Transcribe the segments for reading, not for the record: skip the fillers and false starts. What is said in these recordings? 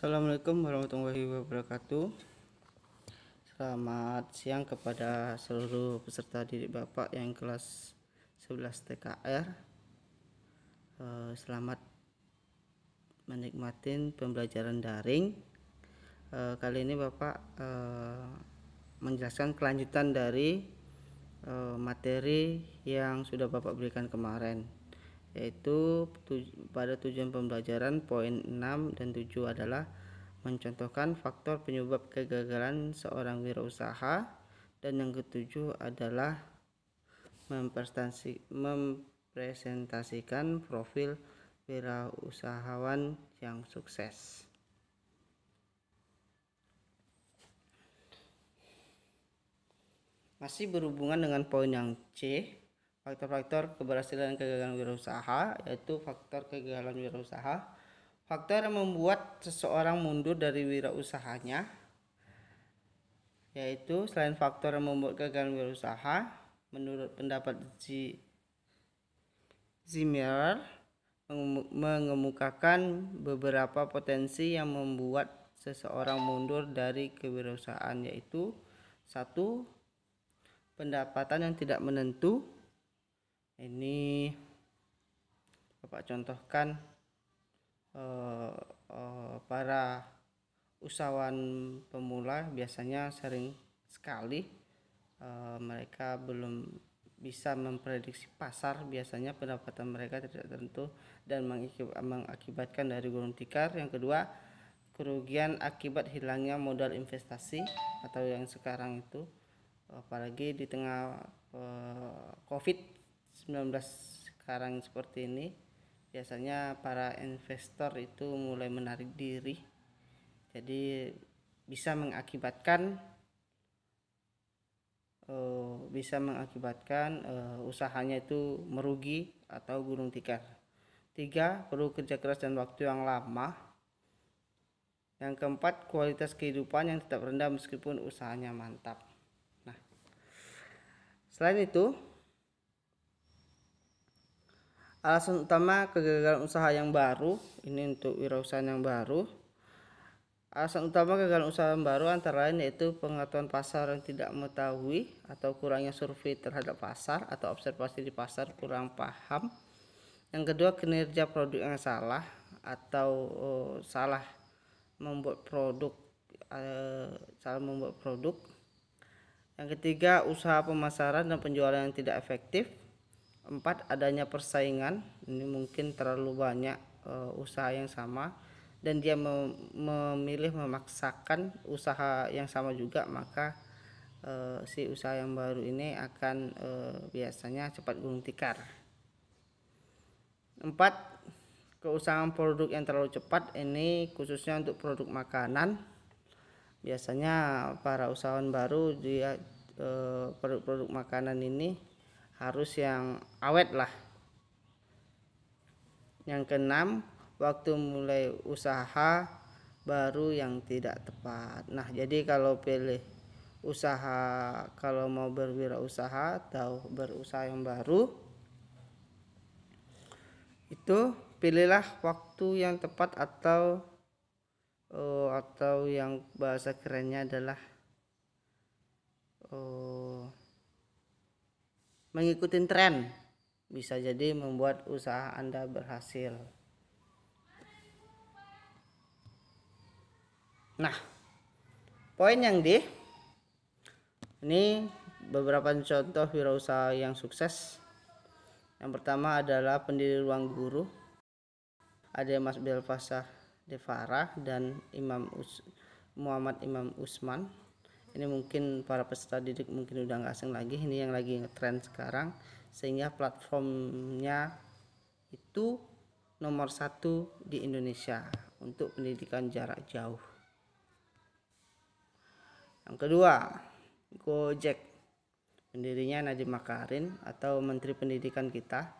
Assalamualaikum warahmatullahi wabarakatuh. Selamat siang kepada seluruh peserta didik Bapak yang kelas 11 TKR. Selamat menikmati pembelajaran daring. Kali ini Bapak menjelaskan kelanjutan dari materi yang sudah Bapak berikan kemarin, yaitu pada tujuan pembelajaran poin 6 dan 7 adalah mencontohkan faktor penyebab kegagalan seorang wirausaha, dan yang ketujuh adalah mempresentasikan profil wirausahawan yang sukses. Masih berhubungan dengan poin yang C, faktor-faktor keberhasilan dan kegagalan wirausaha, yaitu faktor kegagalan wirausaha. Faktor yang membuat seseorang mundur dari wirausahanya, yaitu selain faktor yang membuat kegagalan wirausaha, menurut pendapat Zimmer mengemukakan beberapa potensi yang membuat seseorang mundur dari kewirausahaan, yaitu 1. Pendapatan yang tidak menentu. Ini Bapak contohkan para usahawan pemula biasanya sering sekali mereka belum bisa memprediksi pasar, biasanya pendapatan mereka tidak tentu dan mengakibatkan dari gulung tikar. Yang kedua, kerugian akibat hilangnya modal investasi atau yang sekarang itu, apalagi di tengah COVID-19 sekarang seperti ini, biasanya para investor itu mulai menarik diri, jadi bisa mengakibatkan usahanya itu merugi atau gulung tikar. 3. Perlu kerja keras dan waktu yang lama. Yang keempat, kualitas kehidupan yang tetap rendah meskipun usahanya mantap. Nah, selain itu, alasan utama kegagalan usaha yang baru, ini untuk wirausaha yang baru. Alasan utama kegagalan usaha yang baru antara lain yaitu pengetahuan pasar yang tidak mengetahui atau kurangnya survei terhadap pasar atau observasi di pasar kurang paham. Yang kedua, kinerja produk yang salah atau salah membuat produk. Yang ketiga, usaha pemasaran dan penjualan yang tidak efektif. 4. Adanya persaingan, ini mungkin terlalu banyak usaha yang sama dan dia memilih memaksakan usaha yang sama juga, maka si usaha yang baru ini akan biasanya cepat gulung tikar. 4. Keusahaan produk yang terlalu cepat, ini khususnya untuk produk makanan. Biasanya para usahawan baru dia produk-produk makanan ini harus yang awet lah. Yang keenam, waktu mulai usaha baru yang tidak tepat. Nah, jadi kalau pilih usaha, kalau mau berwirausaha atau berusaha yang baru, itu pilihlah waktu yang tepat atau yang bahasa kerennya adalah mengikuti tren, bisa jadi membuat usaha Anda berhasil. Nah, poin yang D, ini beberapa contoh wirausaha yang sukses. Yang pertama adalah pendiri Ruang Guru, ada Mas Belfasa Devara dan Muhammad Imam Usman. Ini mungkin para peserta didik mungkin udah nggak asing lagi, ini yang lagi ngetrend sekarang, sehingga platformnya itu nomor 1 di Indonesia untuk pendidikan jarak jauh. Yang kedua, Gojek, pendirinya Nadiem Makarin atau Menteri Pendidikan kita,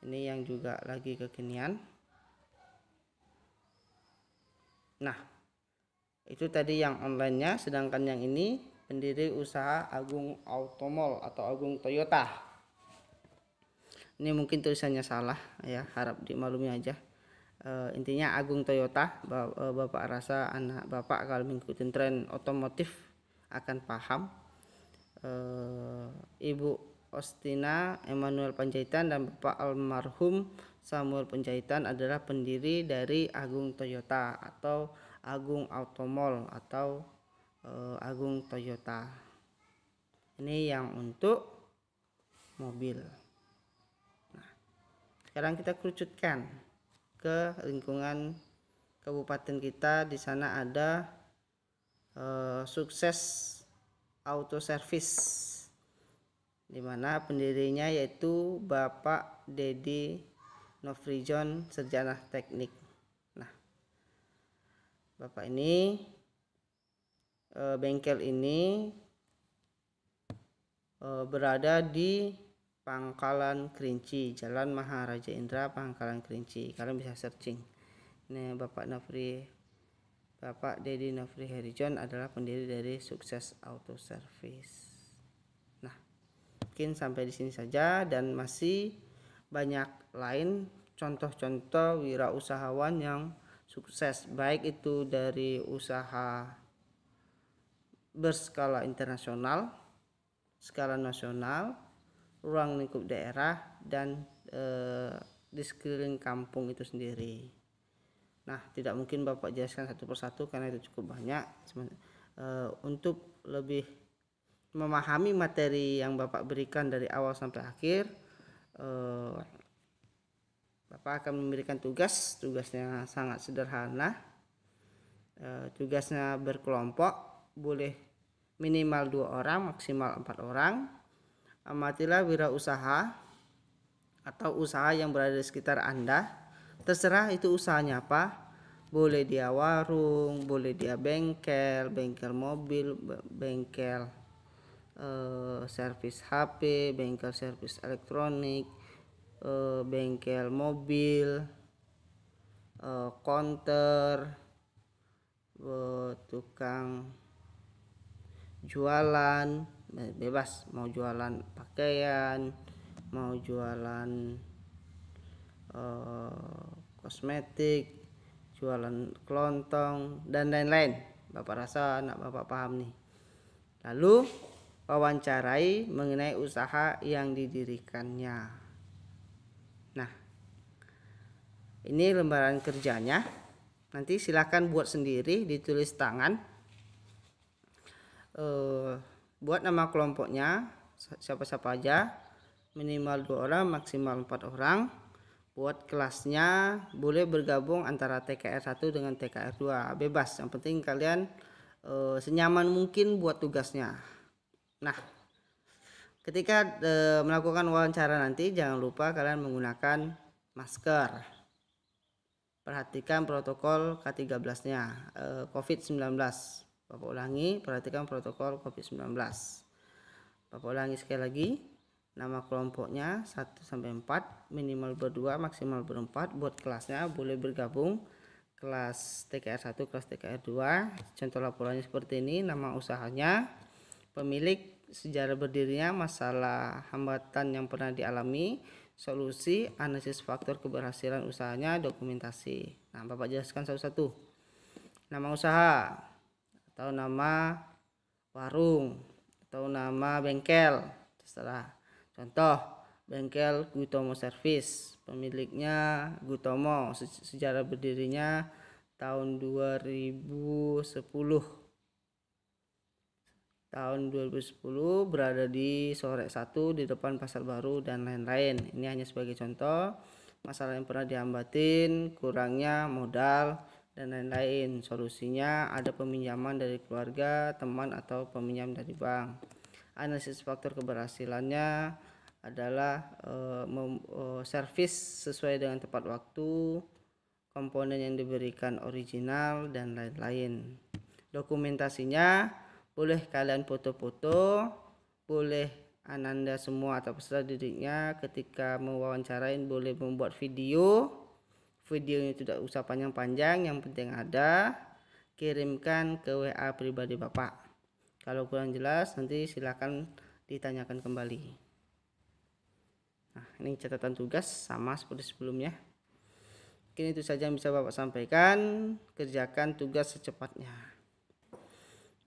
ini yang juga lagi kekinian. Nah, itu tadi yang online-nya, sedangkan yang ini pendiri usaha Agung Automall atau Agung Toyota. Ini mungkin tulisannya salah ya, harap dimaklumi aja. Intinya Agung Toyota, Bapak rasa anak Bapak kalau mengikuti tren otomotif akan paham. Ibu Ostina Emmanuel Panjaitan dan Bapak almarhum Samuel Panjaitan adalah pendiri dari Agung Toyota atau Agung Automall atau Agung Toyota. Ini yang untuk mobil. Nah, sekarang kita kerucutkan ke lingkungan kabupaten kita. Di sana ada Sukses Auto Service, di mana pendirinya yaitu Bapak Dedi Nofrijon, sarjana teknik. Nah, Bapak ini bengkel ini berada di Pangkalan Kerinci, Jalan Maharaja Indra, Pangkalan Kerinci. Kalian bisa searching. Ini Bapak Dedi Nofri Herijon adalah pendiri dari Sukses Auto Service. Nah, mungkin sampai di sini saja, dan masih banyak lain contoh-contoh wirausahawan yang sukses, baik itu dari usaha berskala internasional, skala nasional, ruang lingkup daerah, dan di sekeliling kampung itu sendiri. Nah, tidak mungkin Bapak jelaskan satu persatu karena itu cukup banyak. Untuk lebih memahami materi yang Bapak berikan dari awal sampai akhir, Bapak akan memberikan tugasnya sangat sederhana. Tugasnya berkelompok, boleh minimal 2 orang, maksimal 4 orang. Amatilah wirausaha atau usaha yang berada di sekitar Anda. Terserah itu usahanya apa. Boleh dia warung, boleh dia bengkel mobil, bengkel servis HP, bengkel servis elektronik, bengkel mobil, konter, tukang jualan, bebas, mau jualan pakaian, mau jualan kosmetik, jualan kelontong, dan lain-lain. Bapak rasa anak Bapak paham nih. Lalu wawancarai mengenai usaha yang didirikannya. Nah, ini lembaran kerjanya. Nanti silakan buat sendiri, ditulis tangan. Buat nama kelompoknya siapa-siapa aja, minimal 2 orang, maksimal 4 orang. Buat kelasnya boleh bergabung antara TKR 1 dengan TKR 2, bebas, yang penting kalian senyaman mungkin buat tugasnya. Nah, ketika melakukan wawancara nanti jangan lupa kalian menggunakan masker. Perhatikan protokol K13-nya, COVID-19. Bapak ulangi, perhatikan protokol COVID-19. Bapak ulangi sekali lagi, nama kelompoknya 1-4, minimal berdua, maksimal berempat. Buat kelasnya boleh bergabung, kelas TKR 1, kelas TKR 2. Contoh laporannya seperti ini, nama usahanya, pemilik, sejarah berdirinya, masalah hambatan yang pernah dialami, solusi, analisis faktor keberhasilan usahanya, dokumentasi. Nah, Bapak jelaskan satu-satu. Nama usaha atau nama warung atau nama bengkel, terserah. Contoh, bengkel Gutomo Service, pemiliknya Gutomo, sejarah berdirinya tahun 2010. Tahun 2010 berada di Sorek 1 di depan Pasar Baru dan lain-lain. Ini hanya sebagai contoh masalah yang pernah dihambatin, kurangnya modal dan lain-lain. Solusinya ada peminjaman dari keluarga, teman, atau peminjam dari bank. Analisis faktor keberhasilannya adalah servis sesuai dengan tepat waktu, komponen yang diberikan original, dan lain-lain. Dokumentasinya boleh kalian foto-foto, boleh Ananda semua atau peserta didiknya ketika mewawancarain boleh membuat video. Videonya tidak usah panjang-panjang, yang penting ada. Kirimkan ke WA pribadi Bapak. Kalau kurang jelas nanti silakan ditanyakan kembali. Nah, ini catatan tugas sama seperti sebelumnya. Mungkin itu saja yang bisa Bapak sampaikan. Kerjakan tugas secepatnya.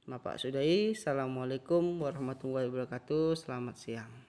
Bapak sudahi. Assalamualaikum warahmatullahi wabarakatuh. Selamat siang.